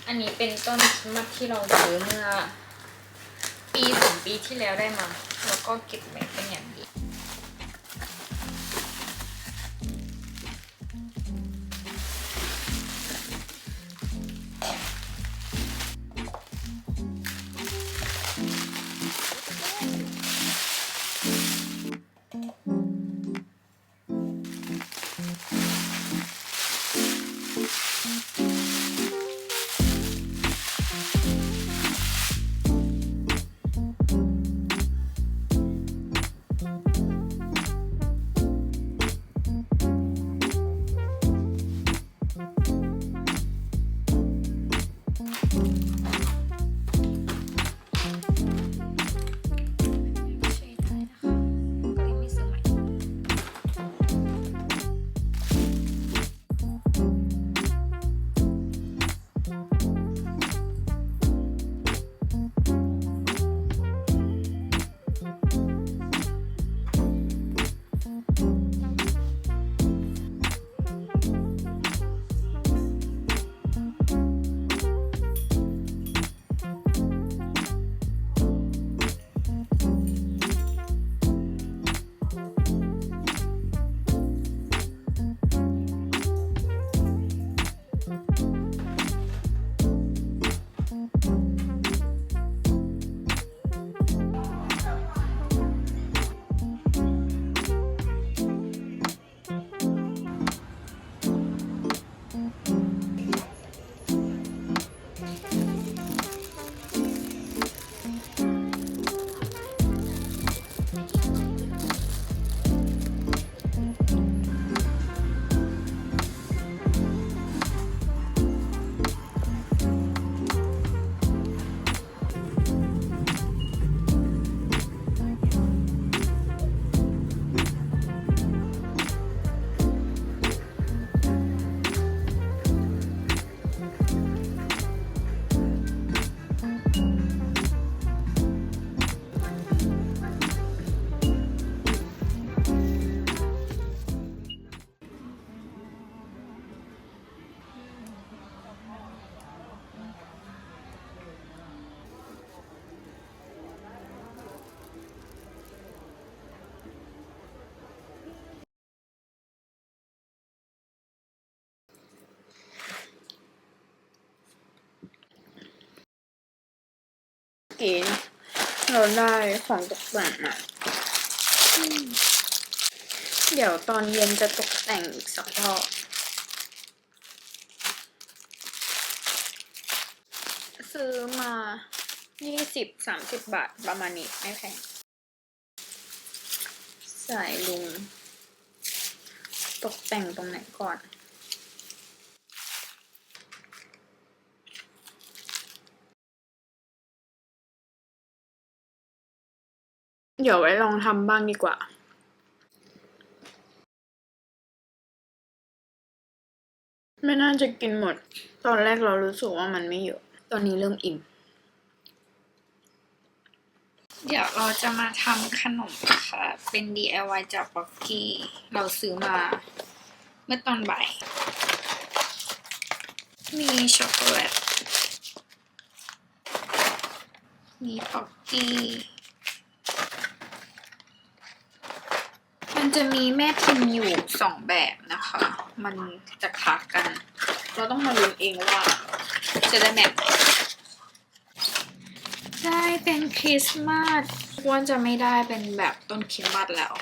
อันนี้เป็นต้นคริสต์มาสที่เราซื้อเมื่อ2 ปีที่แล้วได้มาแล้วก็เก็บไว้เป็นอย่างดี กี้เราได้ของตกแต่งมาเดี๋ยวตอนเย็นจะตกแต่งอีก2 รอบซื้อมา20-30 บาทประมาณนี้ไม่แพงสายลุงตกแต่งตรงไหนก่อนเดี๋ยวไว้ลองทำบ้างดีกว่าไม่น่าจะกินหมดตอนแรกเรารู้สึกว่ามันไม่เยอะตอนนี้เริ่มอิ่มเดี๋ยวเราจะมาทำขนมค่ะเป็น DIY จากบ็อกกี้เราซื้อมาเมื่อตอนบ่ายมีช็อกโกแลตมีบ็อกกี้มันจะมีแม่พิมพ์อยู่2 แบบนะคะมันจะคลักกันเราต้องมาลุ้นเองว่าจะได้แบบได้เป็นคริสต์มาสว่าจะไม่ได้เป็นแบบต้นคริสต์มาสแล้ว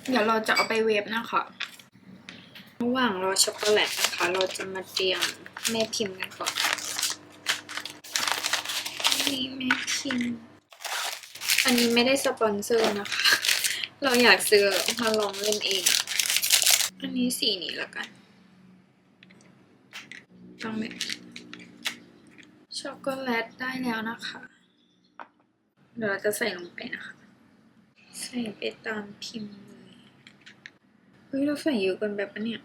เดี๋ยวเราจะเอาไปเวฟนะคะระหว่างรอช็อกโกแลตนะคะเราจะมาเตรียมแม่พิมพ์กันก่อนนี่แม่พิมพ์อันนี้ไม่ได้สปอนเซอร์นะคะเราอยากซื้อมาลองเล่นเองอันนี้สีนี้แล้วกันต้องแบบช็อกโกแลตได้แล้วนะคะเดี๋ยวเราจะใส่ลงไปนะคะใส่ไปตามพิมพ์เลยเฮ้ยเราใส่เยอะเกินแบบปะเนี่ย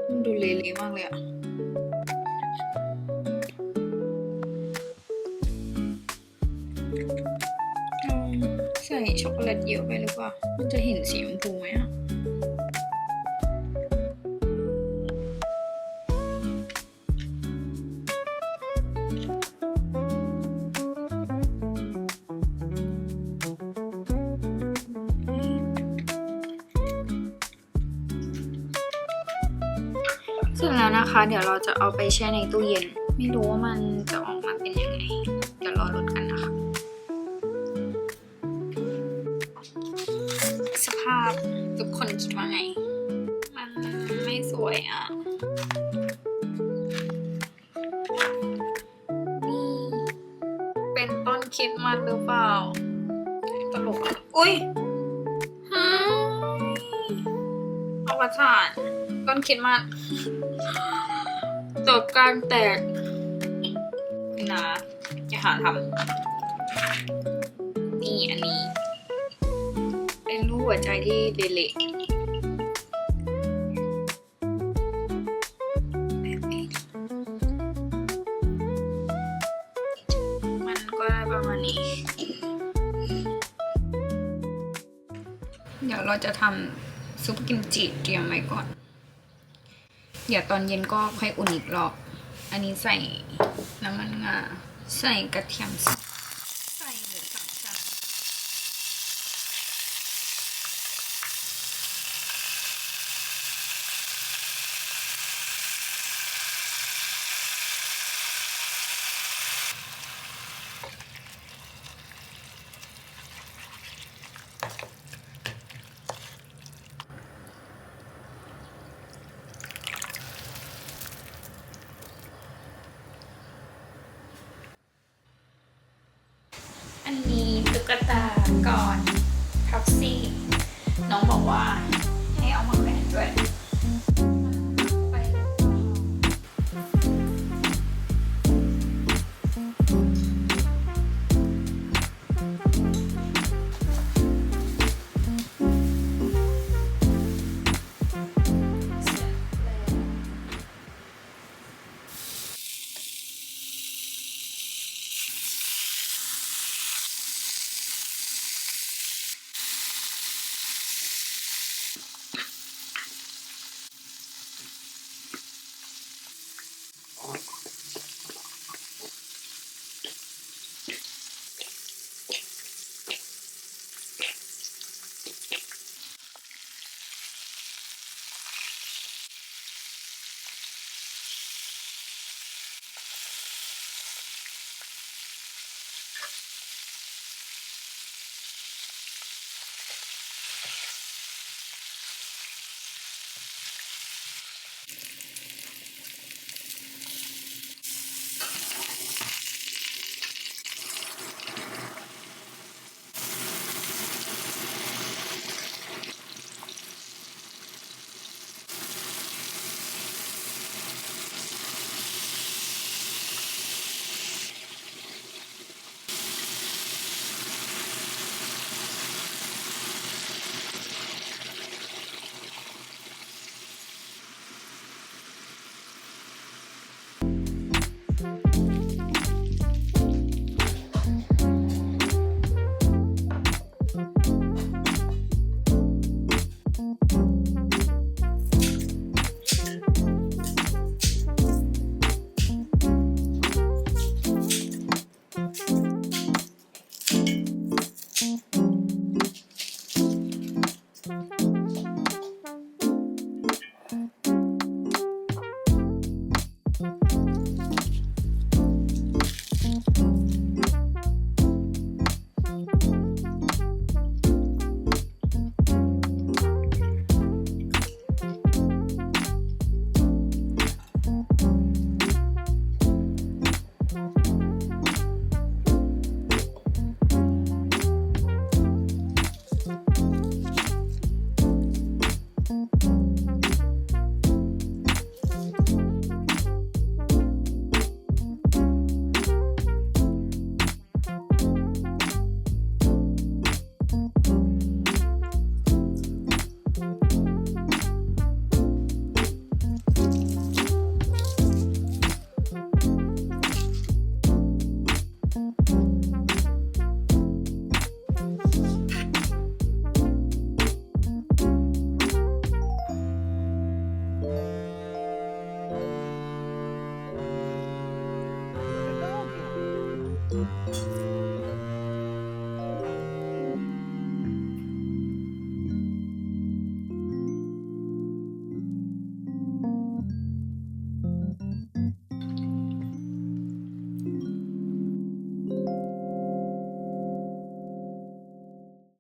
มันดูเละๆมากเลยอะใส่ช็อกโกแลตเยอะไปหรือเปล่ามันจะเห็นสีชมพูไหมอะเสร็จแล้วนะคะเดี๋ยวเราจะเอาไปแช่ในตู้เย็นไม่รู้ว่ามันจะออกมาเป็นยังไงเดี๋ยวรอลุ้นกันนะคะสภาพทุกคนคิดว่าไงมันไม่สวยอ่ะนี่เป็นต้นคริสต์มาสหรือเปล่าตลกอุ้ยเอาประทานต้นคริสต์มาสตัวกลางแตกนะอย่าหาทำนี่อันนี้เป็นรูปหัวใจที่เละมันก็ได้ประมาณนี้เดี๋ยวเราจะทำซุปกิมจิเตรียมไว้ก่อนเดี๋ยวตอนเย็นก็ค่อยอุ่นอีกรอบอันนี้ใส่น้ำมันงาใส่กระเทียมใส่หมู3 ชั้นอันนี้ตุ๊กตาก่อนท็อปซี่น้องบอกว่าให้เอามาแขวนด้วยไป